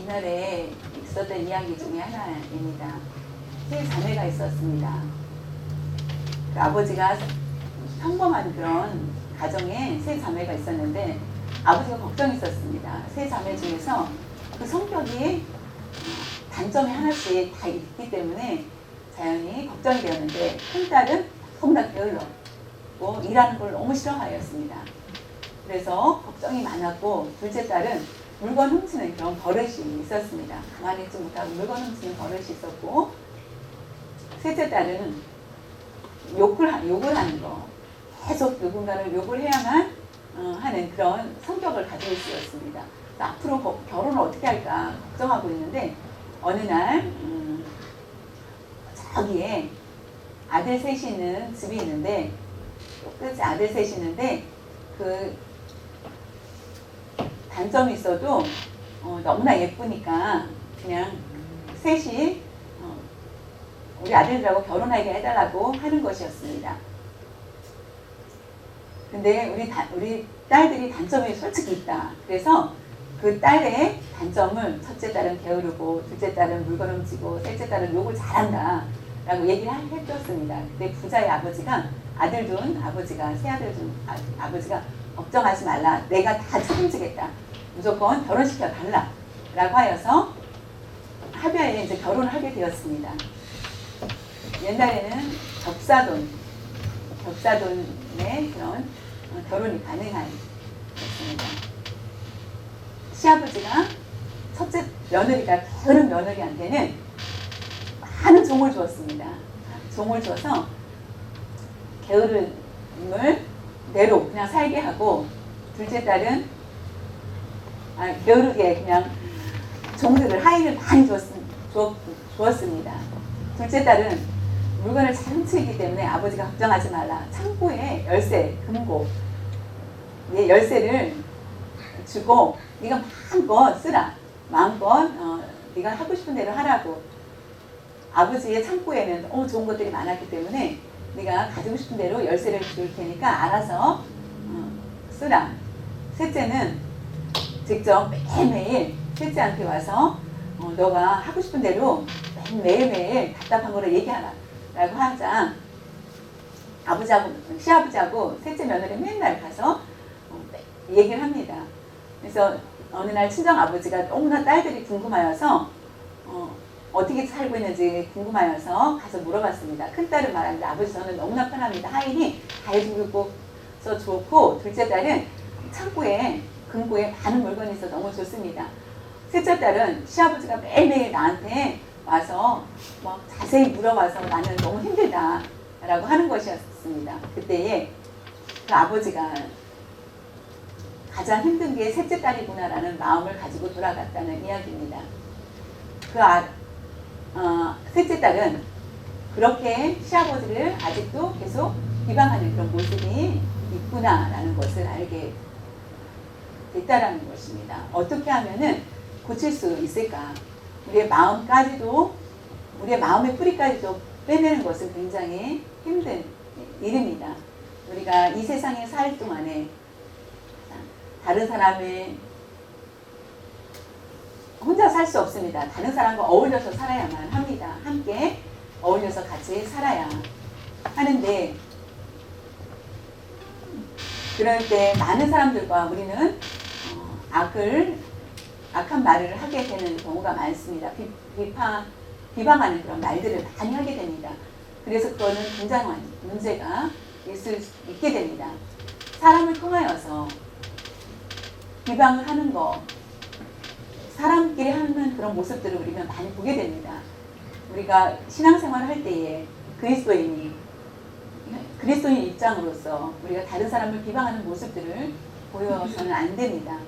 옛날에 있었던 이야기 중에 하나입니다. 세 자매가 있었습니다. 그 아버지가 평범한 그런 가정에 세 자매가 있었는데 아버지가 걱정이 있었습니다. 세 자매 중에서 그 성격이 단점이 하나씩 다 있기 때문에 자연히 걱정이 되었는데 큰딸은 너무나 게을렀고 일하는 걸 너무 싫어하였습니다. 그래서 걱정이 많았고 둘째 딸은 물건 훔치는 그런 버릇이 있었습니다. 가만히 있지 못하고 물건 훔치는 버릇이 있었고 셋째 딸은 욕을 하는 거 계속 누군가를 욕을 해야만 하는 그런 성격을 가지고 있었습니다. 앞으로 결혼을 어떻게 할까 걱정하고 있는데 어느 날 저기에 아들 셋이 있는 집이 있는데 끝에 아들 셋이 있는데 그 단점이 있어도 너무나 예쁘니까 그냥 셋이 우리 아들들하고 결혼하게 해달라고 하는 것이었습니다. 근데 우리 딸들이 단점이 솔직히 있다. 그래서 그 딸의 단점을 첫째 딸은 게으르고 둘째 딸은 물건 훔치고 셋째 딸은 욕을 잘한다 라고 얘기를 해줬습니다. 근데 부자의 아버지가 아들 둔 아버지가 세 아들 둔 아버지가 걱정하지 말라. 내가 다 책임지겠다. 무조건 결혼시켜 달라 라고 하여서 합의하에 이제 결혼을 하게 되었습니다. 옛날에는 겹사돈의 그런 결혼이 가능한 것입니다. 시아버지가 첫째 며느리가 게으른 며느리한테는 많은 종을 주었습니다. 종을 줘서 게으름을 내로 그냥 살게 하고 둘째 딸은 게으르게 그냥 종들을 하인을 많이 주었습니다. 둘째 딸은 물건을 잘 훔치기 때문에 아버지가 걱정하지 말라. 창고에 열쇠, 금고 열쇠를 주고 네가 마음껏 쓰라. 마음껏 네가 하고 싶은 대로 하라고. 아버지의 창고에는 좋은 것들이 많았기 때문에 네가 가지고 싶은 대로 열쇠를 줄 테니까 알아서 쓰라. 셋째는 직접 매일매일 셋째한테 와서 너가 하고 싶은 대로 매일매일 답답한 거를 얘기하라 라고 하자 시아버지하고 셋째 며느리 맨날 가서 얘기를 합니다. 그래서 어느 날 친정아버지가 너무나 딸들이 궁금하여서 어떻게 살고 있는지 궁금하여서 가서 물어봤습니다. 큰딸은 말하는데 아버지 저는 너무나 편합니다. 하인이 다 해주고서 좋고 둘째 딸은 창고에 금고에 많은 물건이 있어 너무 좋습니다. 셋째 딸은 시아버지가 매일매일 나한테 와서 막 자세히 물어봐서 나는 너무 힘들다 라고 하는 것이었습니다. 그때에 그 아버지가 가장 힘든 게 셋째 딸이구나 라는 마음을 가지고 돌아갔다는 이야기입니다. 셋째 딸은 그렇게 시아버지를 아직도 계속 비방하는 그런 모습이 있구나 라는 것을 알게 됐다라는 것입니다. 어떻게 하면은 고칠 수 있을까? 우리의 마음의 뿌리까지도 빼내는 것은 굉장히 힘든 일입니다. 우리가 이 세상에 살 동안에 다른 사람의 혼자 살 수 없습니다. 다른 사람과 어울려서 살아야만 합니다. 함께 어울려서 같이 살아야 하는데 그럴 때 많은 사람들과 우리는 악한 말을 하게 되는 경우가 많습니다. 비방하는 그런 말들을 많이 하게 됩니다. 그래서 그거는 굉장한 문제가 있게 됩니다. 사람을 통하여서 비방을 하는 거, 사람끼리 하는 그런 모습들을 우리는 많이 보게 됩니다. 우리가 신앙생활을 할 때에 그리스도인 입장으로서 우리가 다른 사람을 비방하는 모습들을 보여서는 안 됩니다.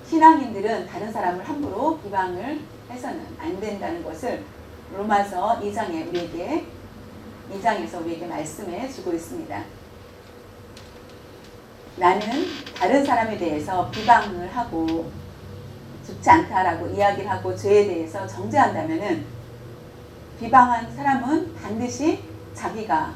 신앙인들은 다른 사람을 함부로 비방을 해서는 안 된다는 것을 로마서 2장에서 우리에게 말씀해 주고 있습니다. 나는 다른 사람에 대해서 비방을 하고 좋지 않다라고 이야기를 하고 죄에 대해서 정죄한다면은 비방한 사람은 반드시 자기가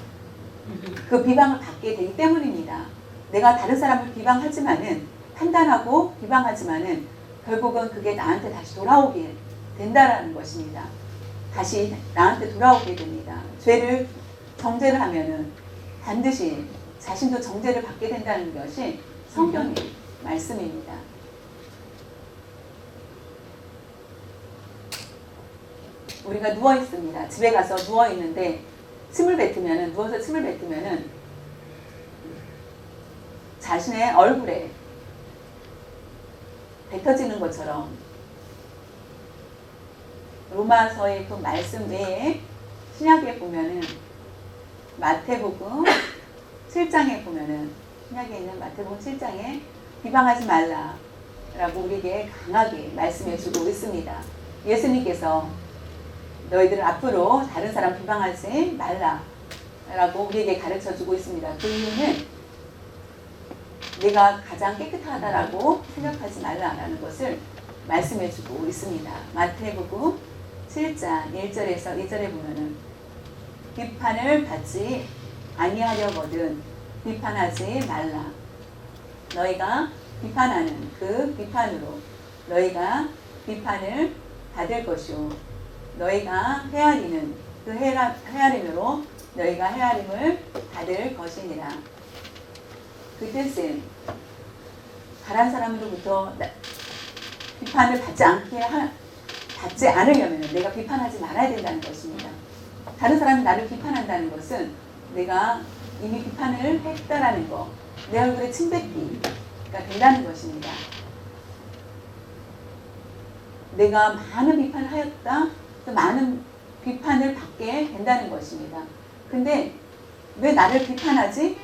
그 비방을 받게 되기 때문입니다. 내가 다른 사람을 비방하지만은 판단하고 비방하지만은 결국은 그게 나한테 다시 돌아오게 된다라는 것입니다. 다시 나한테 돌아오게 됩니다. 죄를 정죄를 하면은 반드시 자신도 정죄를 받게 된다는 것이 성경의 말씀입니다. 우리가 누워 있습니다. 집에 가서 누워 있는데 침을 뱉으면은, 누워서 침을 뱉으면은 자신의 얼굴에 뱉어지는 것처럼 로마서의 그 말씀 외에 신약에 보면은 마태복음 7장에 보면은, 신약에 있는 마태복음 7장에 비방하지 말라라고 우리에게 강하게 말씀해 주고 있습니다. 예수님께서 너희들 앞으로 다른 사람 비방하지 말라라고 우리에게 가르쳐 주고 있습니다. 그 이유는 내가 가장 깨끗하다라고 생각하지 말라라는 것을 말씀해 주고 있습니다. 마태복음 7장 1절에서 2절에 보면은 비판을 받지 아니하려거든 비판하지 말라. 너희가 비판하는 그 비판으로 너희가 비판을 받을 것이요 너희가 헤아리는 그 헤아림으로 너희가 헤아림을 받을 것이니라. 그 뜻은 다른 사람으로부터 비판을 받지 않으려면 내가 비판하지 말아야 된다는 것입니다. 다른 사람이 나를 비판한다는 것은 내가 이미 비판을 했다라는 거, 내 얼굴에 침 뱉기가 된다는 것입니다. 내가 많은 비판을 하였다, 또 많은 비판을 받게 된다는 것입니다. 근데 왜 나를 비판하지?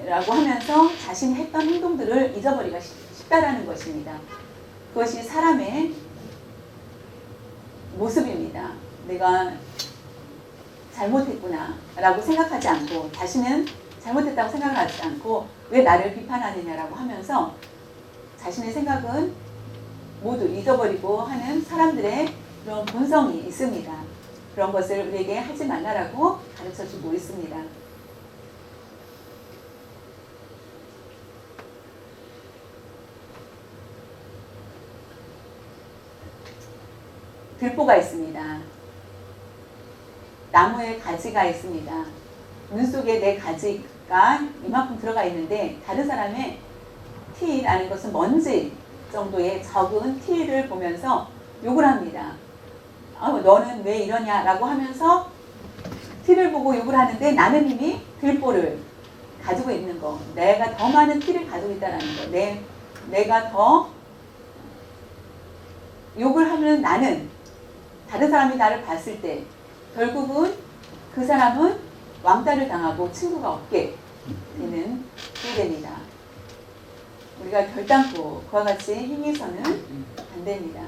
라고 하면서 자신이 했던 행동들을 잊어버리기가 쉽다라는 것입니다. 그것이 사람의 모습입니다. 내가 잘못했구나 라고 생각하지 않고, 자신은 잘못했다고 생각을 하지 않고 왜 나를 비판하느냐라고 하면서 자신의 생각은 모두 잊어버리고 하는 사람들의 그런 본성이 있습니다. 그런 것을 우리에게 하지 말라라고 가르쳐주고 있습니다. 들보가 있습니다. 나무에 가지가 있습니다. 눈 속에 내 가지가 이만큼 들어가 있는데 다른 사람의 티라는 것은 먼지 정도의 적은 티를 보면서 욕을 합니다. 너는 왜 이러냐라고 하면서 티를 보고 욕을 하는데 나는 이미 들보를 가지고 있는 거, 내가 더 많은 티를 가지고 있다는 거, 내가 더 욕을 하면 나는 다른 사람이 나를 봤을 때 결국은 그 사람은 왕따를 당하고 친구가 없게 되는 게 됩니다. 우리가 결단코 그와 같이 행해서는 안 됩니다.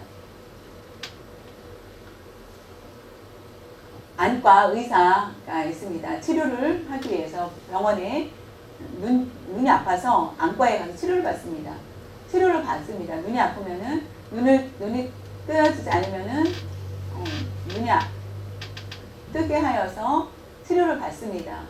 안과 의사가 있습니다. 치료를 하기 위해서 병원에 눈이 아파서 안과에 가서 치료를 받습니다. 눈이 아프면은 눈이 뜨어지지 않으면은 눈이 뜨게 하여서 치료를 받습니다.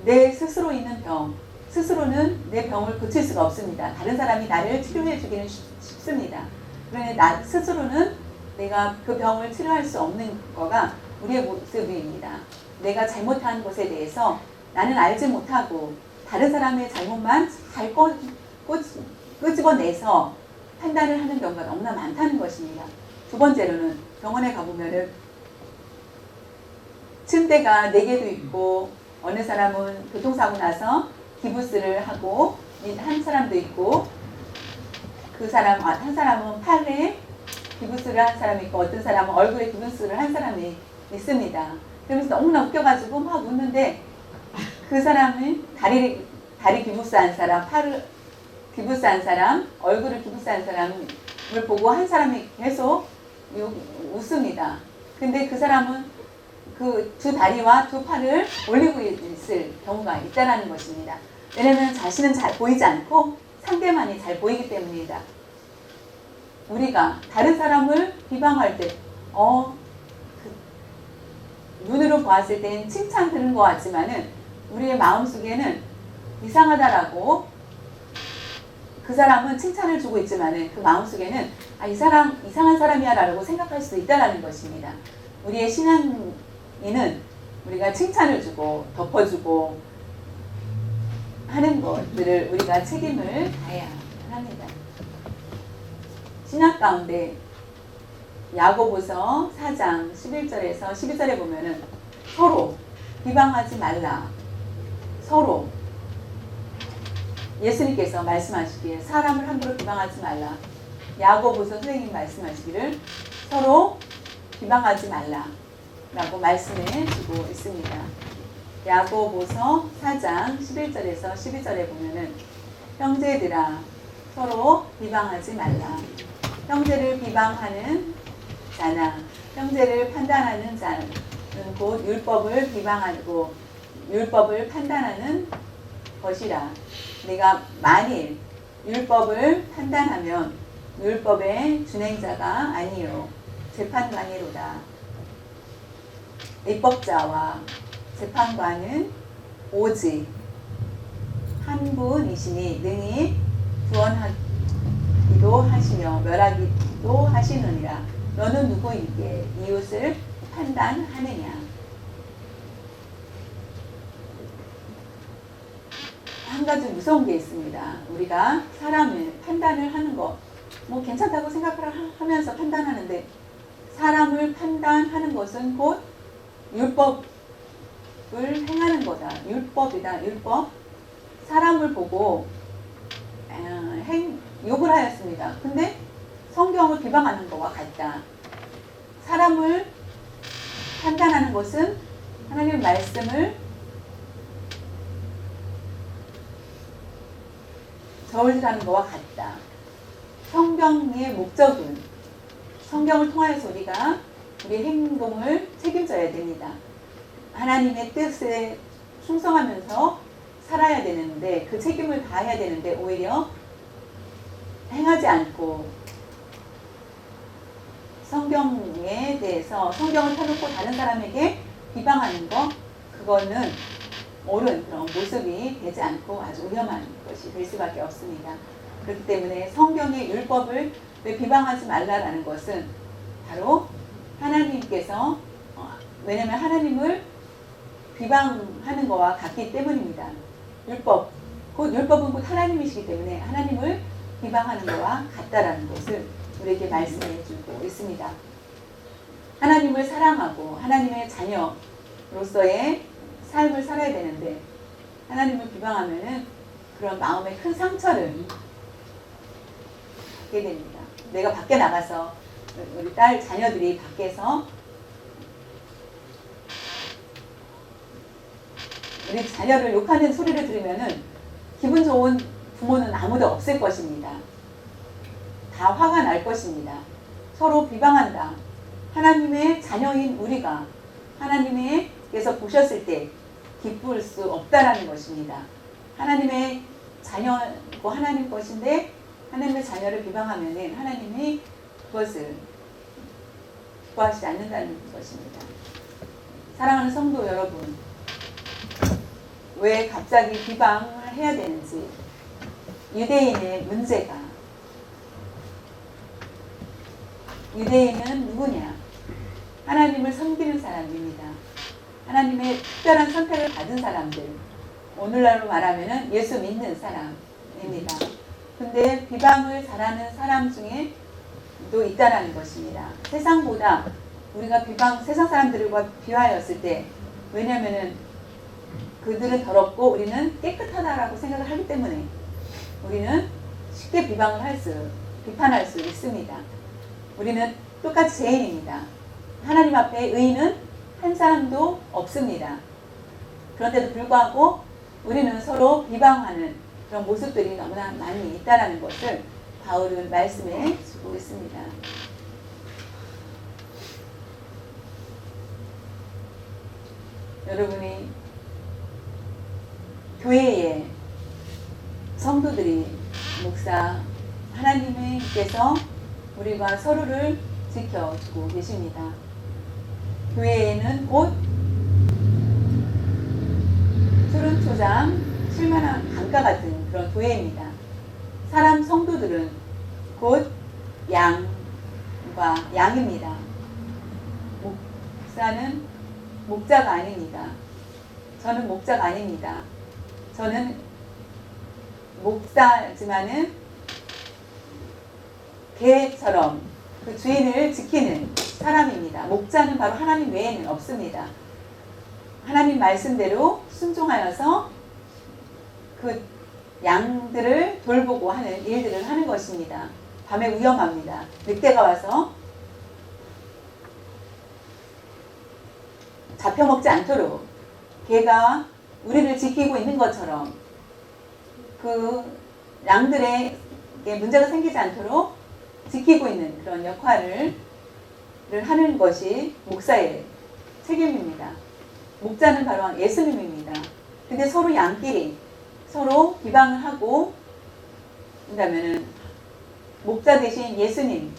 내 스스로 있는 병, 스스로는 내 병을 고칠 수가 없습니다. 다른 사람이 나를 치료해 주기는 쉽습니다. 그런데 나 스스로는 내가 그 병을 치료할 수 없는 거가 우리의 모습입니다. 내가 잘못한 것에 대해서 나는 알지 못하고 다른 사람의 잘못만 잘 끄집어내서 판단을 하는 경우가 너무나 많다는 것입니다. 두 번째로는 병원에 가보면은 침대가 4개도 있고, 어느 사람은 교통사고 나서 기부스를 하고 한 사람도 있고, 한 사람은 팔에 기부스를 한 사람이 있고, 어떤 사람은 얼굴에 기부스를 한 사람이 있습니다. 그러면서 너무나 웃겨가지고 막 웃는데, 그 사람은 다리 기부스한 사람, 팔을 기부스한 사람, 얼굴을 기부스한 사람을 보고 한 사람이 계속 웃습니다. 근데 그 사람은 그 두 다리와 두 팔을 올리고 있을 경우가 있다는 것입니다. 왜냐하면 자신은 잘 보이지 않고 상대만이 잘 보이기 때문입니다. 우리가 다른 사람을 비방할 때 눈으로 보았을 때는 칭찬 들은 것 같지만은 우리의 마음속에는 이상하다라고 그 사람은 칭찬을 주고 있지만은 그 마음속에는 아, 이 사람 이상한 사람이야 라고 생각할 수도 있다라는 것입니다. 우리의 신앙인은 우리가 칭찬을 주고 덮어주고 하는 것들을 우리가 책임을 다해야 합니다. 신학 가운데 야고보서 4장 11절에서 12절에 보면은 서로 비방하지 말라. 서로 예수님께서 말씀하시기에 사람을 함부로 비방하지 말라. 야고보서 선생님 말씀하시기를 서로 비방하지 말라 라고 말씀해 주고 있습니다. 야고보서 4장 11절에서 12절에 보면은 형제들아 서로 비방하지 말라. 형제를 비방하는 자나 형제를 판단하는 자는 곧 율법을 비방하고 율법을 판단하는 것이라. 내가 만일 율법을 판단하면 율법의 준행자가 아니요 재판관이로다. 입법자와 재판관은 오직 한 분이시니 능히 구원하기도 하시며 멸하기도 하시느니라. 너는 누구이기에 이웃을 판단하느냐. 한 가지 무서운 게 있습니다. 우리가 사람을 판단을 하는 거 뭐 괜찮다고 생각을 하면서 판단하는데 사람을 판단하는 것은 곧 율법을 행하는 거다. 율법이다. 율법. 사람을 보고 욕을 하였습니다. 근데 성경을 비방하는 것과 같다. 사람을 판단하는 것은 하나님의 말씀을 저울질하는 것과 같다. 성경의 목적은 성경을 통하여서 우리가 우리의 행동을 책임져야 됩니다. 하나님의 뜻에 충성하면서 살아야 되는데 그 책임을 다해야 되는데 오히려 행하지 않고 성경에 대해서 성경을 펴놓고 다른 사람에게 비방하는 것 그거는 옳은 그런 모습이 되지 않고 아주 위험한 것이 될 수밖에 없습니다. 그렇기 때문에 성경의 율법을 왜 비방하지 말라라는 것은 바로 하나님께서 왜냐하면 하나님을 비방하는 것과 같기 때문입니다. 율법은 곧 하나님이시기 때문에 하나님을 비방하는 것과 같다라는 것을 우리에게 말씀해 주고 있습니다. 하나님을 사랑하고 하나님의 자녀로서의 삶을 살아야 되는데 하나님을 비방하면은 그런 마음에 큰 상처를 받게 됩니다. 내가 밖에 나가서 우리 딸 자녀들이 밖에서 우리 자녀를 욕하는 소리를 들으면은 기분 좋은 부모는 아무도 없을 것입니다. 다 화가 날 것입니다. 서로 비방한다. 하나님의 자녀인 우리가 하나님께서 보셨을 때 기쁠 수 없다라는 것입니다. 하나님의 자녀고 하나님 것인데 하나님의 자녀를 비방하면 하나님이 그것을 기뻐하시지 않는다는 것입니다. 사랑하는 성도 여러분, 왜 갑자기 비방을 해야 되는지 유대인의 문제가 유대인은 누구냐? 하나님을 섬기는 사람입니다. 하나님의 특별한 선택을 받은 사람들, 오늘날로 말하면 예수 믿는 사람입니다. 근데 비방을 잘하는 사람 중에 또 있다라는 것입니다. 세상보다 우리가 세상 사람들과 비하였을 때, 왜냐하면은 그들은 더럽고 우리는 깨끗하다라고 생각을 하기 때문에 우리는 쉽게 비판할 수 있습니다. 우리는 똑같이 죄인입니다. 하나님 앞에 의인은 한 사람도 없습니다. 그런데도 불구하고 우리는 서로 비방하는 그런 모습들이 너무나 많이 있다는 것을 바울은 말씀해 주고 있습니다. 여러분이 교회에 성도들이 목사 하나님께서 우리가 서로를 지켜주고 계십니다. 교회에는 곧 푸른 초장 쉴만한 강가 같은 그런 교회입니다. 사람 성도들은 곧 양과 양입니다. 목사는 목자가 아닙니다. 저는 목자가 아닙니다. 저는 목사지만은 개처럼 그 주인을 지키는 사람입니다. 목자는 바로 하나님 외에는 없습니다. 하나님 말씀대로 순종하여서 그 양들을 돌보고 하는 일들을 하는 것입니다. 밤에 위험합니다. 늑대가 와서 잡혀먹지 않도록 개가 우리를 지키고 있는 것처럼 그 양들에게 문제가 생기지 않도록 지키고 있는 그런 역할을 하는 것이 목사의 책임입니다. 목자는 바로 예수님입니다. 근데 서로 양끼리 서로 비방을 하고 그러면은 목자 대신 예수님을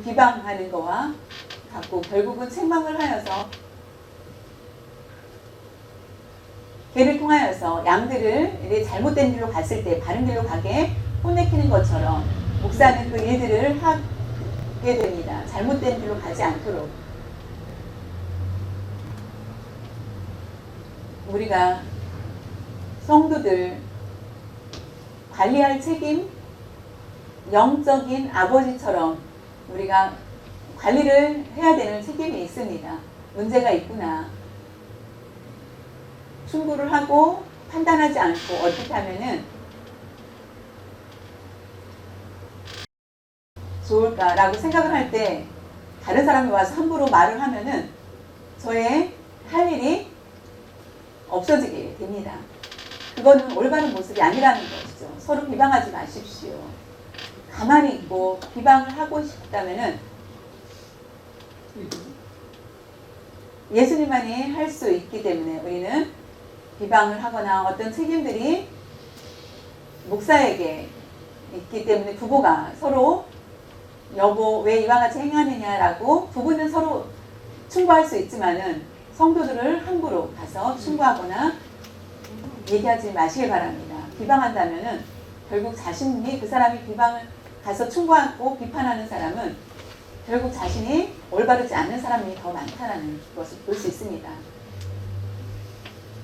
비방하는 거와 같고 결국은 책망을 하여서 개를 통하여서 양들을 잘못된 길로 갔을 때 바른 길로 가게 혼내키는 것처럼 목사는 그 일들을 하게 됩니다. 잘못된 길로 가지 않도록. 우리가 성도들 관리할 책임, 영적인 아버지처럼 우리가 관리를 해야 되는 책임이 있습니다. 문제가 있구나. 충고를 하고 판단하지 않고 어떻게 하면은 좋을까라고 생각을 할 때 다른 사람이 와서 함부로 말을 하면은 저의 할 일이 없어지게 됩니다. 그거는 올바른 모습이 아니라는 것이죠. 서로 비방하지 마십시오. 가만히 있고 비방을 하고 싶다면은 예수님만이 할 수 있기 때문에 우리는 비방을 하거나 어떤 책임들이 목사에게 있기 때문에 부부가 서로 여보 왜 이와 같이 행하느냐라고 부부는 서로 충고할 수 있지만은 성도들을 함부로 가서 충고하거나 얘기하지 마시길 바랍니다. 비방한다면은 결국 자신이 그 사람이 비방을 가서 충고하고 비판하는 사람은 결국 자신이 올바르지 않는 사람이 더 많다는 것을 볼 수 있습니다.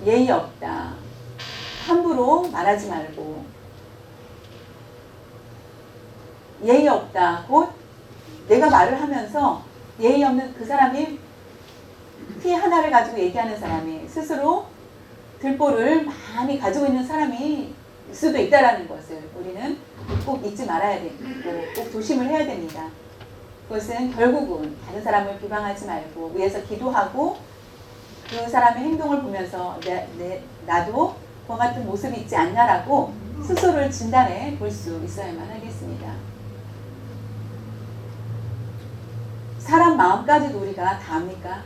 예의 없다. 함부로 말하지 말고 예의 없다. 곧 내가 말을 하면서 예의 없는 그 사람이 티 하나를 가지고 얘기하는 사람이 스스로 들보를 많이 가지고 있는 사람이 수도 있다라는 것을 우리는 꼭 잊지 말아야 되고 꼭 조심을 해야 됩니다. 그것은 결국은 다른 사람을 비방하지 말고 위에서 기도하고 그 사람의 행동을 보면서 나도 그와 같은 모습이 있지 않냐라고 스스로를 진단해 볼 수 있어야만 하겠습니다. 사람 마음까지도 우리가 다 압니까?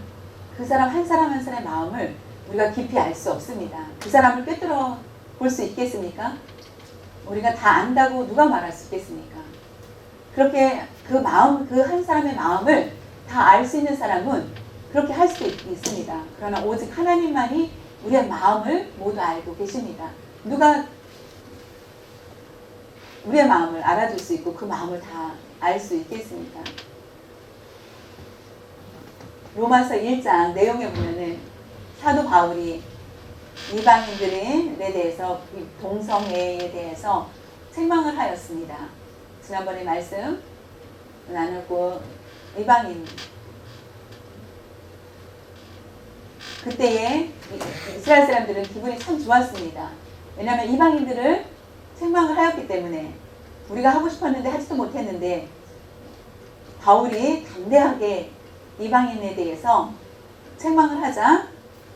그 사람 한 사람 한 사람의 마음을 우리가 깊이 알 수 없습니다. 그 사람을 꿰뚫어 볼 수 있겠습니까? 우리가 다 안다고 누가 말할 수 있겠습니까? 그렇게 그 마음, 그 한 사람의 마음을 다 알 수 있는 사람은 그렇게 할 수도 있습니다. 그러나 오직 하나님만이 우리의 마음을 모두 알고 계십니다. 누가 우리의 마음을 알아줄 수 있고 그 마음을 다 알 수 있겠습니까? 로마서 1장 내용에 보면은 사도 바울이 이방인들에 대해서 동성애에 대해서 책망을 하였습니다. 지난번에 말씀 나누고 이방인 그때에 이스라엘 사람들은 기분이 참 좋았습니다. 왜냐하면 이방인들을 책망을 하였기 때문에 우리가 하고 싶었는데 하지도 못했는데 바울이 담대하게 이방인에 대해서 책망을 하자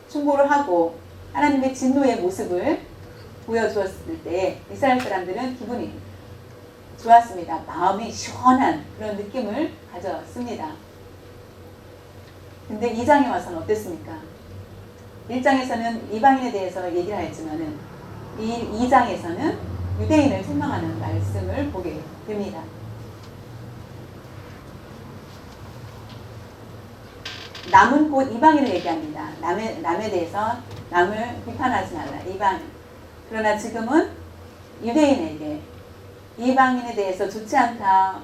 충고를 하고 하나님의 진노의 모습을 보여주었을 때 이스라엘 사람들은 기분이 좋았습니다. 마음이 시원한 그런 느낌을 가졌습니다. 근데 2장에 와서는 어땠습니까? 1장에서는 이방인에 대해서 얘기를 하였지만은 이 2장에서는 유대인을 책망하는 말씀을 보게 됩니다. 남은 곧 이방인을 얘기합니다. 남에 대해서 남을 비판하지 말라. 이방 그러나 지금은 유대인에게 이방인에 대해서 좋지 않다,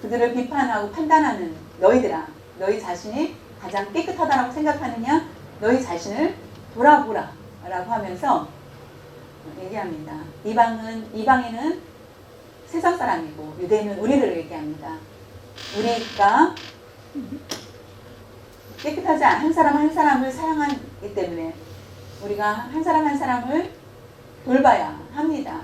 그들을 비판하고 판단하는 너희들아, 너희 자신이 가장 깨끗하다고 생각하느냐? 너희 자신을 돌아보라 라고 하면서 얘기합니다. 이방인은 세상 사람이고 유대인은 우리를 얘기합니다. 우리가 깨끗하지 않은 한 사람 한 사람을 사랑하기 때문에 우리가 한 사람 한 사람을 돌봐야 합니다.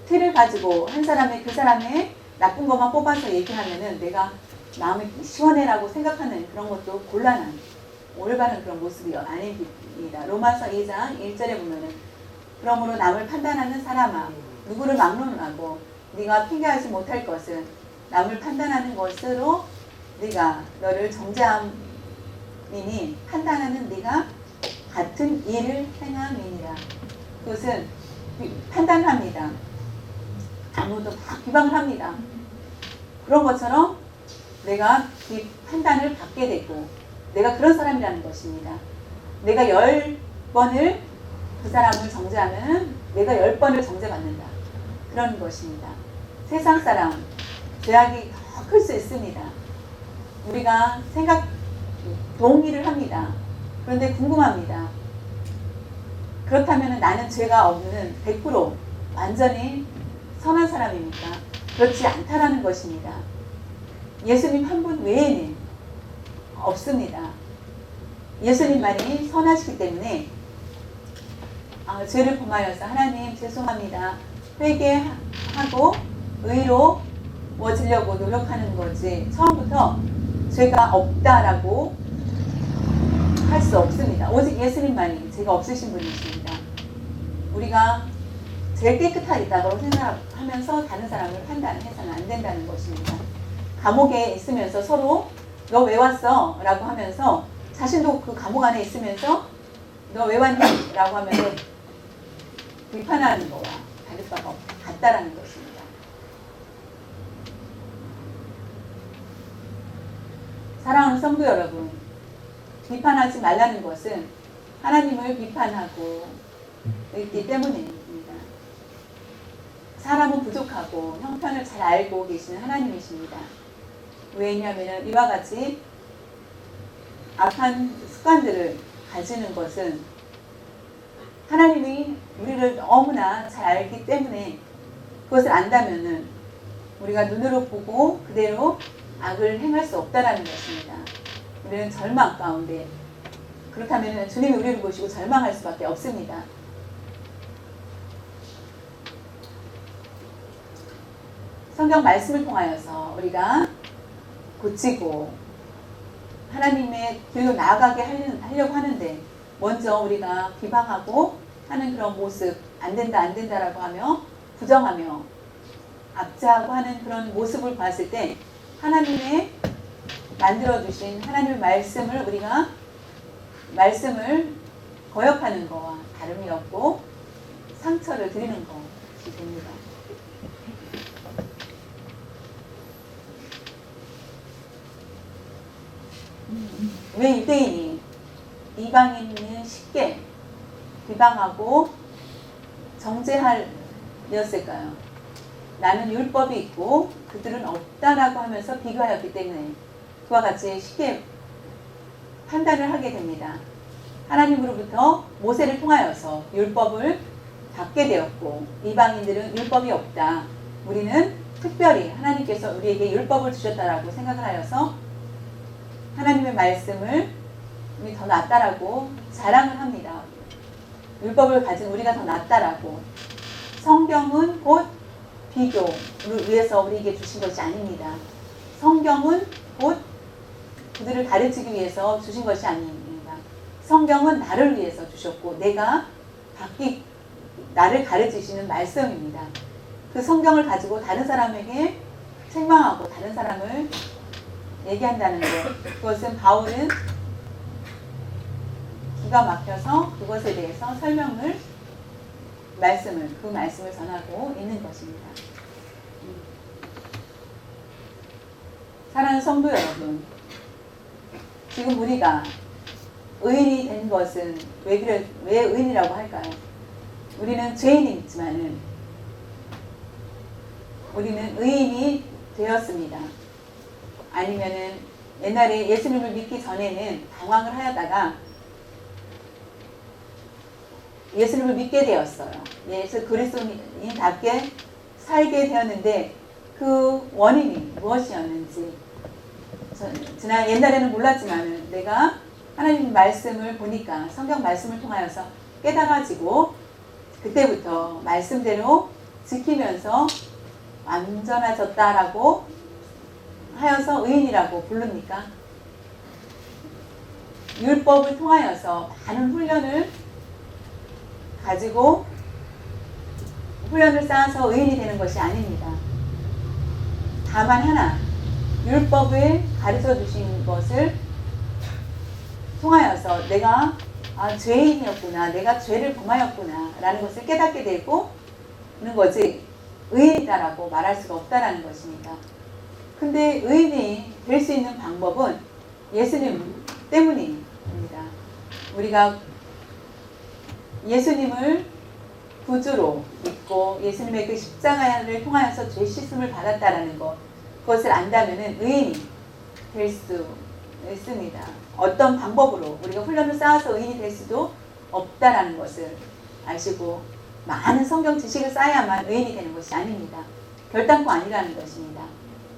틀을 가지고 한 사람의 그 사람의 나쁜 것만 뽑아서 얘기하면은 내가 마음이 시원해라고 생각하는 그런 것도 곤란한 올바른 그런 모습이 아닙니다. 로마서 2장 1절에 보면은 그러므로 남을 판단하는 사람아 누구를 막론하고 네가 핑계하지 못할 것은 남을 판단하는 것으로 네가 너를 정죄함이니 판단하는 네가 같은 일을 행함이니라. 그것은 판단합니다. 아무도 막 비방을 합니다. 그런 것처럼 내가 그 판단을 받게 되고 내가 그런 사람이라는 것입니다. 내가 10번을 그 사람을 정죄하면 내가 10번을 정죄받는다. 그런 것입니다. 세상 사람 죄악이 더 클 수 있습니다. 우리가 동의를 합니다. 그런데 궁금합니다. 그렇다면 나는 죄가 없는 100% 완전히 선한 사람입니까? 그렇지 않다라는 것입니다. 예수님 한 분 외에는 없습니다. 예수님만이 선하시기 때문에 죄를 범하여서 하나님 죄송합니다. 회개하고 의로워지려고 노력하는 거지 처음부터 죄가 없다라고 할 수 없습니다. 오직 예수님만이 죄가 없으신 분이십니다. 우리가 제일 깨끗하다고 생각하면서 다른 사람을 판단해서는 안 된다는 것입니다. 감옥에 있으면서 서로 너 왜 왔어? 라고 하면서 자신도 그 감옥 안에 있으면서 너 왜 왔니? 라고 하면서 비판하는 거와 다를 바가 같다라는 것입니다. 사랑하는 성도 여러분, 비판하지 말라는 것은 하나님을 비판하고 있기 때문입니다. 사람은 부족하고 형편을 잘 알고 계시는 하나님이십니다. 왜냐하면 이와 같이 악한 습관들을 가지는 것은 하나님이 우리를 너무나 잘 알기 때문에 그것을 안다면은 우리가 눈으로 보고 그대로 악을 행할 수 없다라는 것입니다. 우리는 절망 가운데, 그렇다면 주님이 우리를 보시고 절망할 수밖에 없습니다. 성경 말씀을 통하여서 우리가 고치고 하나님의 길로 나아가게 하려고 하는데 먼저 우리가 비방하고 하는 그런 모습, 안 된다라고 하며 부정하며 압제하고 하는 그런 모습을 봤을 때 하나님의 만들어주신 하나님의 말씀을 우리가 말씀을 거역하는 것과 다름이 없고 상처를 드리는 것이 됩니다. 왜 유대인이 이방인은 쉽게 비방하고 정죄하였을까요? 나는 율법이 있고 그들은 없다라고 하면서 비교하였기 때문에 그와 같이 쉽게 판단을 하게 됩니다. 하나님으로부터 모세를 통하여서 율법을 받게 되었고 이방인들은 율법이 없다. 우리는 특별히 하나님께서 우리에게 율법을 주셨다라고 생각을 하여서 하나님의 말씀을 우리 더 낫다라고 자랑을 합니다. 율법을 가진 우리가 더 낫다라고. 성경은 곧 비교를 위해서 우리에게 주신 것이 아닙니다. 성경은 곧 그들을 가르치기 위해서 주신 것이 아닙니다. 성경은 나를 위해서 주셨고 나를 가르치시는 말씀입니다. 그 성경을 가지고 다른 사람에게 책망하고 다른 사람을 얘기한다는 것, 그것은 바울은 기가 막혀서 그것에 대해서 그 말씀을 전하고 있는 것입니다. 사랑하는 성도 여러분, 지금 우리가 의인이 된 것은 왜 의인이라고 할까요? 우리는 죄인이지만은 우리는 의인이 되었습니다. 아니면은 옛날에 예수님을 믿기 전에는 방황을 하다가 예수님을 믿게 되었어요. 예수 그리스도인답게 살게 되었는데 그 원인이 무엇이었는지 지난 옛날에는 몰랐지만 내가 하나님 말씀을 보니까 성경 말씀을 통하여서 깨달아지고 그때부터 말씀대로 지키면서 완전해졌다라고 하여서 의인이라고 부릅니까? 율법을 통하여서 많은 훈련을 가지고 훈련을 쌓아서 의인이 되는 것이 아닙니다. 다만 하나 율법을 가르쳐 주신 것을 통하여서 내가 죄인이었구나, 내가 죄를 범하였구나 라는 것을 깨닫게 되고 는 거지 의인이다라고 말할 수가 없다라는 것입니다. 근데 의인이 될 수 있는 방법은 예수님 때문입니다. 우리가 예수님을 구주로 믿고 예수님의 그 십자가를 통하여서 죄 씻음을 받았다라는 것, 그것을 안다면은 의인이 될 수 있습니다. 어떤 방법으로 우리가 훈련을 쌓아서 의인이 될 수도 없다라는 것을 아시고 많은 성경 지식을 쌓아야만 의인이 되는 것이 아닙니다. 결단코 아니라는 것입니다.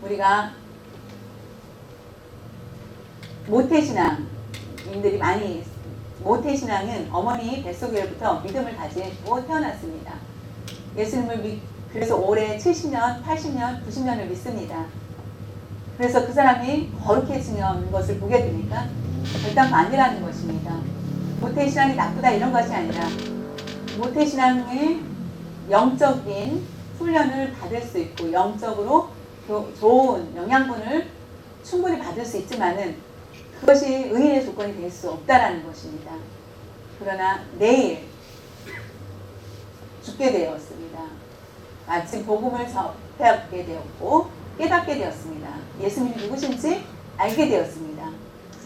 우리가 모태신앙인들이 많이 모태신앙은 어머니 뱃속에부터 믿음을 가지고 태어났습니다. 예수님을 그래서 올해 70년, 80년, 90년을 믿습니다. 그래서 그 사람이 거룩해지는 것을 보게 되니까 결단코 아니라는 것입니다. 모태신앙이 나쁘다 이런 것이 아니라 모태신앙의 영적인 훈련을 받을 수 있고 영적으로 좋은 영양분을 충분히 받을 수 있지만은 그것이 의인의 조건이 될 수 없다라는 것입니다. 그러나 내일 죽게 되었습니다. 마침 복음을 접하게 되었고 깨닫게 되었습니다. 예수님이 누구신지 알게 되었습니다.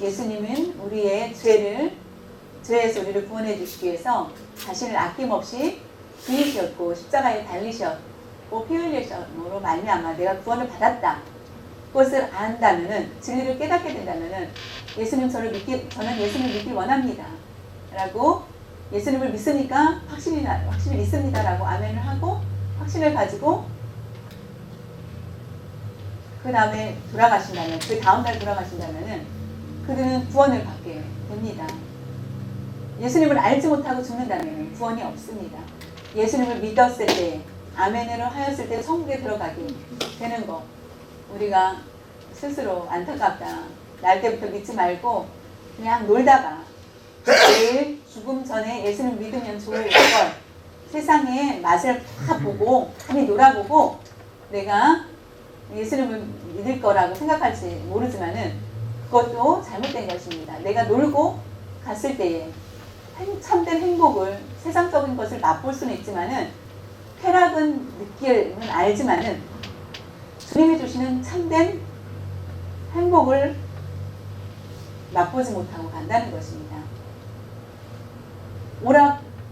예수님은 우리의 죄에서 우리를 구원해 주시기 위해서 자신을 아낌없이 죽이셨고 십자가에 달리셨고 피 흘리심으로 말미암아 내가 구원을 받았다. 그것을 안다면은 진리를 깨닫게 된다면은 저는 예수님을 믿기 원합니다. 라고 예수님을 믿으니까 확실히 믿습니다. 라고 아멘을 하고 확신을 가지고 그 다음에 돌아가신다면 그 다음날 돌아가신다면은 그들은 구원을 받게 됩니다. 예수님을 알지 못하고 죽는다면 구원이 없습니다. 예수님을 믿었을 때 아멘으로 하였을 때 천국에 들어가게 되는 것 우리가 스스로 안타깝다. 날 때부터 믿지 말고 그냥 놀다가 내일 죽음 전에 예수님 믿으면 좋을 걸 세상의 맛을 다 보고 많이 놀아보고 내가 예수님을 믿을 거라고 생각할지 모르지만은 그것도 잘못된 것입니다. 내가 놀고 갔을 때에 참된 행복을 세상적인 것을 맛볼 수는 있지만은 쾌락은 느끼면 알지만은 주님이 주시는 참된 행복을 맛보지 못하고 간다는 것입니다.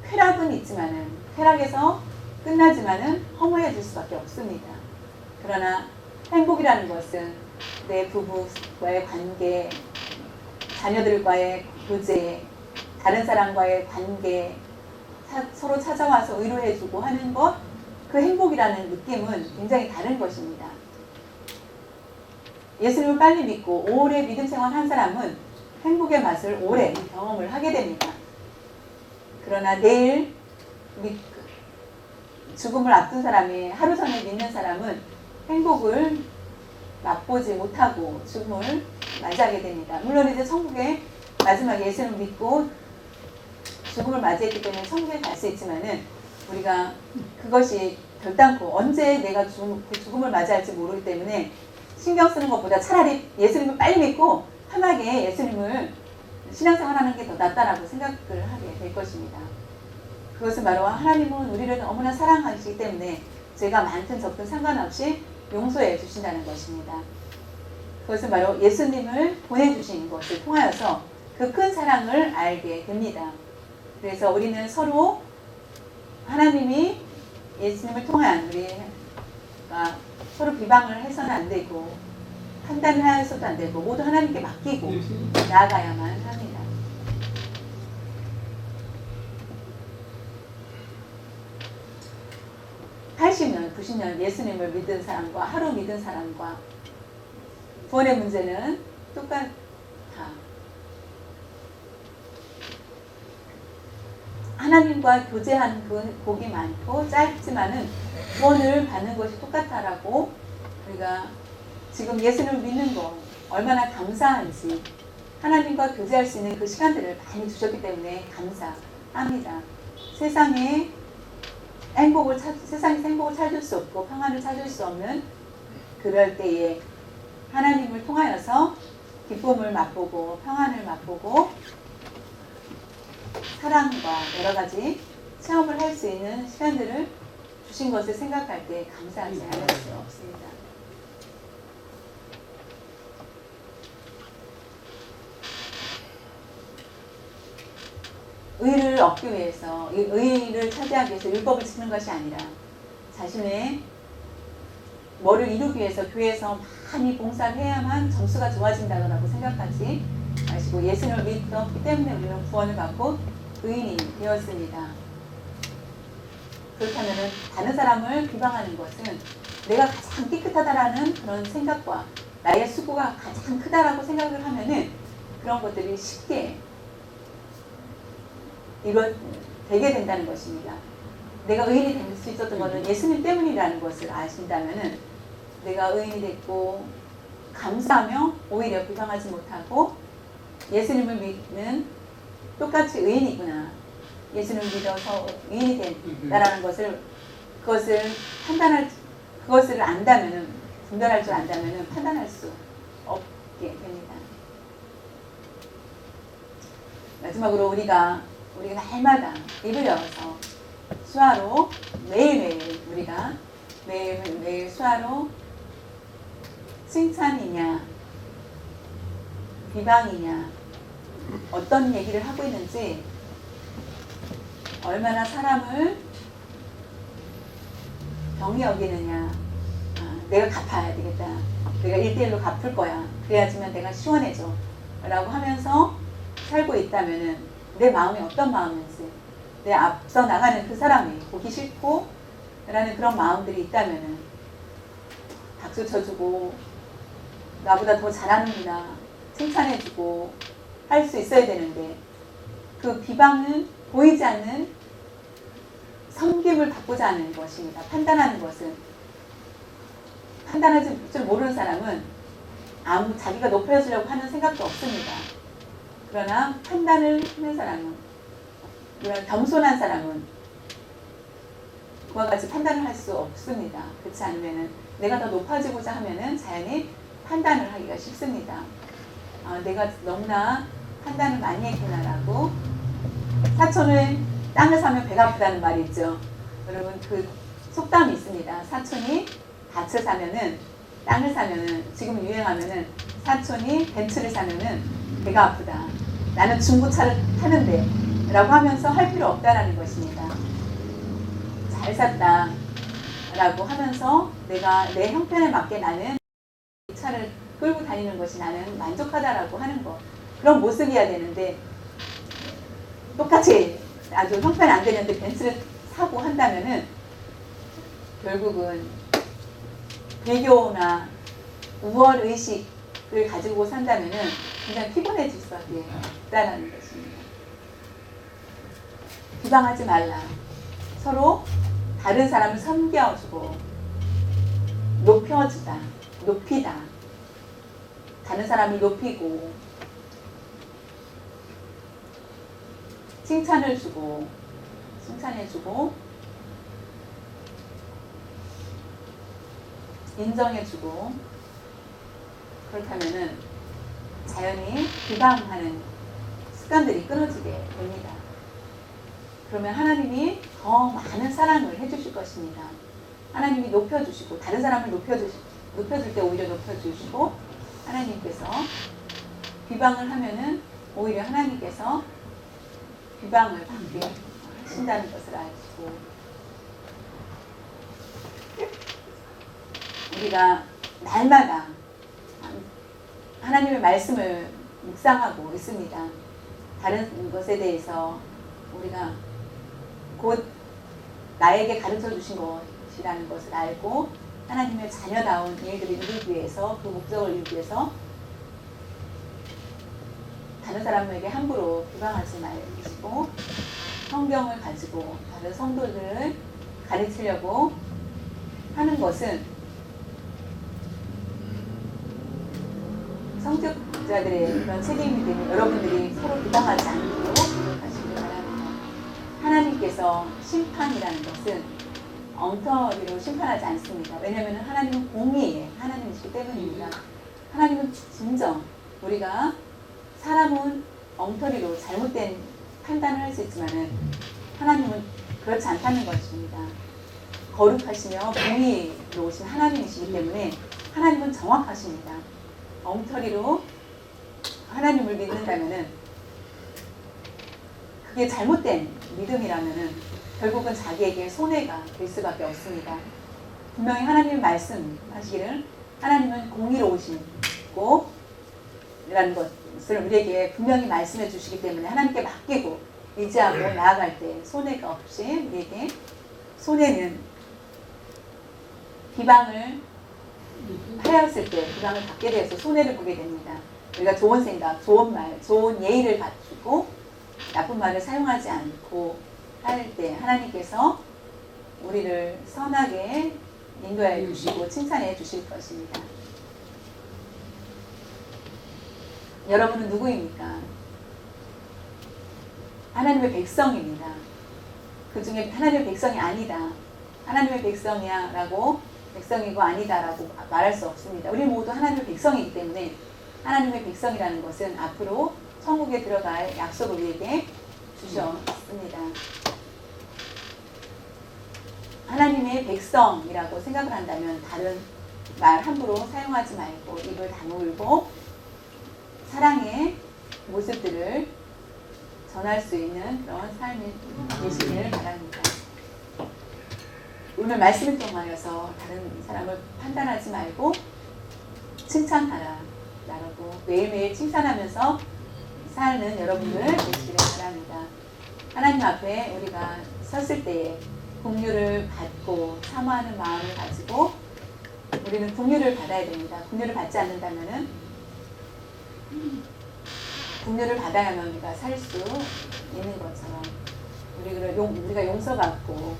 쾌락은 있지만은 쾌락에서 끝나지만은 허무해질 수밖에 없습니다. 그러나 행복이라는 것은 내 부부와의 관계, 자녀들과의 교제, 다른 사람과의 관계, 서로 찾아와서 위로해주고 하는 것, 그 행복이라는 느낌은 굉장히 다른 것입니다. 예수님을 빨리 믿고 오래 믿음 생활한 사람은 행복의 맛을 오래 경험을 하게 됩니다. 그러나 내일 죽음을 앞둔 사람이 하루 전에 믿는 사람은 행복을 맛보지 못하고 죽음을 맞이하게 됩니다. 물론 이제 천국에 마지막에 예수님을 믿고 죽음을 맞이했기 때문에 천국에 갈 수 있지만은 우리가 그것이 결단코 언제 내가 죽음을 맞이할지 모르기 때문에 신경 쓰는 것보다 차라리 예수님을 빨리 믿고 편하게 예수님을 신앙생활하는 게 더 낫다라고 생각을 하게 될 것입니다. 그것은 바로 하나님은 우리를 너무나 사랑하시기 때문에 죄가 많든 적든 상관없이 용서해 주신다는 것입니다. 그것은 바로 예수님을 보내주신 것을 통하여서 그 그 큰 사랑을 알게 됩니다. 그래서 우리는 서로 하나님이 예수님을 통한 우리가 서로 비방을 해서는 안 되고 판단을 해서도 안 되고 모두 하나님께 맡기고 나아가야만 합니다. (80년) (90년) 예수님을 믿은 사람과 하루 믿은 사람과 구원의 문제는 똑같아. 하나님과 교제한 그 복이 많고 짧지만은 구원을 받는 것이 똑같다라고 우리가 지금 예수님을 믿는 거 얼마나 감사한지 하나님과 교제할 수 있는 그 시간들을 많이 주셨기 때문에 감사합니다. 세상에서 행복을 찾을 수 없고 평안을 찾을 수 없는 그럴 때에 하나님을 통하여서 기쁨을 맛보고 평안을 맛보고 사랑과 여러 가지 체험을 할 수 있는 시간들을 주신 것을 생각할 때 감사하지 않을 수 없습니다. 의를 얻기 위해서, 의를 차지하기 위해서 율법을 지키는 것이 아니라 자신의 뭐를 이루기 위해서 교회에서 많이 봉사를 해야만 점수가 좋아진다고 생각하지 마시고 예수님을 믿었기 때문에 우리는 구원을 받고 의인이 되었습니다. 그렇다면 다른 사람을 비방하는 것은 내가 가장 깨끗하다라는 그런 생각과 나의 수고가 가장 크다라고 생각을 하면은 그런 것들이 쉽게 되게 된다는 것입니다. 내가 의인이 될 수 있었던 것은 예수님 때문이라는 것을 아신다면은 내가 의인이 됐고 감사하며 오히려 비방하지 못하고 예수님을 믿는 똑같이 의인이구나. 예수님을 믿어서 의인이 된다라는 그것을 안다면은 분별할 줄 안다면은 판단할 수 없게 됩니다. 마지막으로 우리가 날마다 입을 열어서 수화로 매일매일 우리가 매일 수화로 칭찬이냐 비방이냐 어떤 얘기를 하고 있는지 얼마나 사람을 병이 여기느냐 내가 갚아야 되겠다 내가 1대1로 갚을 거야 그래야지만 내가 시원해져 라고 하면서 살고 있다면은 내 마음이 어떤 마음인지 내 앞서 나가는 그 사람이 보기 싫고 라는 그런 마음들이 있다면은 박수 쳐주고 나보다 더 잘하는구나 칭찬해주고 할 수 있어야 되는데 그 비방은 보이지 않는 섬김을 받고자 하는 것입니다. 판단하는 것은 판단하지 줄 모르는 사람은 자기가 높여주려고 하는 생각도 없습니다. 그러나 판단을 하는 사람은 겸손한 사람은 그와 같이 판단을 할 수 없습니다. 그렇지 않으면은 내가 더 높아지고자 하면은 자연히 판단을 하기가 쉽습니다. 내가 너무나 판단을 많이 했구나라고 사촌은 땅을 사면 배가 아프다는 말이 있죠. 여러분 그 속담이 있습니다. 사촌이 밭을 사면은 땅을 사면은 지금 유행하면은 사촌이 벤츠를 사면은 배가 아프다. 나는 중고차를 타는데 라고 하면서 할 필요 없다라는 것입니다. 잘 샀다 라고 하면서 내가 내 형편에 맞게 나는 차를 끌고 다니는 것이 나는 만족하다라고 하는 것 그런 모습이어야 되는데 똑같이 아주 형편이 안 되는데 벤츠를 사고 한다면은 결국은 배교나 우월의식을 가지고 산다면은 굉장히 피곤해질 수밖에 없다는 것입니다. 비방하지 말라. 서로 다른 사람을 섬겨주고 높여주다, 높이다. 다른 사람을 높이고 칭찬을 주고 칭찬해주고 인정해주고 그렇다면은 자연히 비방하는 습관들이 끊어지게 됩니다. 그러면 하나님이 더 많은 사랑을 해주실 것입니다. 하나님이 높여주시고 다른 사람을 높여줄 때 오히려 높여주시고 하나님께서 비방을 하면은 오히려 하나님께서 비방을 받게 하신다는 것을 알고, 우리가 날마다 하나님의 말씀을 묵상하고 있습니다. 다른 것에 대해서 우리가 곧 나에게 가르쳐 주신 것이라는 것을 알고 하나님의 자녀다운 일들을 이루기 위해서, 그 목적을 이루기 위해서 다른 사람에게 함부로 비방하지 말고 성경을 가지고 다른 성도들을 가르치려고 하는 것은 성직자들의 그런 책임이 되는, 여러분들이 서로 비방하지 않도록 노력하시기 바랍니다. 하나님께서 심판이라는 것은 엉터리로 심판하지 않습니다. 왜냐하면 하나님은 공의의 하나님이시기 때문입니다. 하나님은 진정, 우리가 사람은 엉터리로 잘못된 판단을 할 수 있지만은 하나님은 그렇지 않다는 것입니다. 거룩하시며 공의로우신 하나님이시기 때문에 하나님은 정확하십니다. 엉터리로 하나님을 믿는다면은, 그게 잘못된 믿음이라면은 결국은 자기에게 손해가 될 수밖에 없습니다. 분명히 하나님 말씀하시기를 하나님은 공의로우시고 라는 것을 우리에게 분명히 말씀해 주시기 때문에 하나님께 맡기고 의지하고 나아갈 때 손해가 없이, 우리에게 손해는 비방을 하였을 때 비방을 받게 되어서 손해를 보게 됩니다. 우리가 좋은 생각, 좋은 말, 좋은 예의를 갖추고 나쁜 말을 사용하지 않고 할 때 하나님께서 우리를 선하게 인도해 주시고 칭찬해 주실 것입니다. 여러분은 누구입니까? 하나님의 백성입니다. 그 중에 하나님의 백성이 아니다, 하나님의 백성이야 라고, 백성이고 아니다 라고 말할 수 없습니다. 우리 모두 하나님의 백성이기 때문에 하나님의 백성이라는 것은 앞으로 천국에 들어갈 약속을 우리에게 주셨습니다. 하나님의 백성이라고 생각을 한다면 다른 말 함부로 사용하지 말고 입을 다물고 사랑의 모습들을 전할 수 있는 그런 삶이 되시기를 바랍니다. 오늘 말씀을 통하여서 다른 사람을 판단하지 말고 칭찬하라 라고 매일매일 칭찬하면서 사는 여러분들 되시기를 바랍니다. 하나님 앞에 우리가 섰을 때에 긍휼을 받고 사모하는 마음을 가지고 우리는 긍휼을 받아야 됩니다. 긍휼을 받지 않는다면은, 긍휼을 받아야만 우리가 살 수 있는 것처럼 우리가 용서받고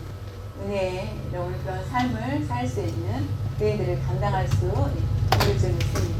은혜로운 그런 삶을 살 수 있는 그 일들을 감당할 수 있을 줄 믿습니다.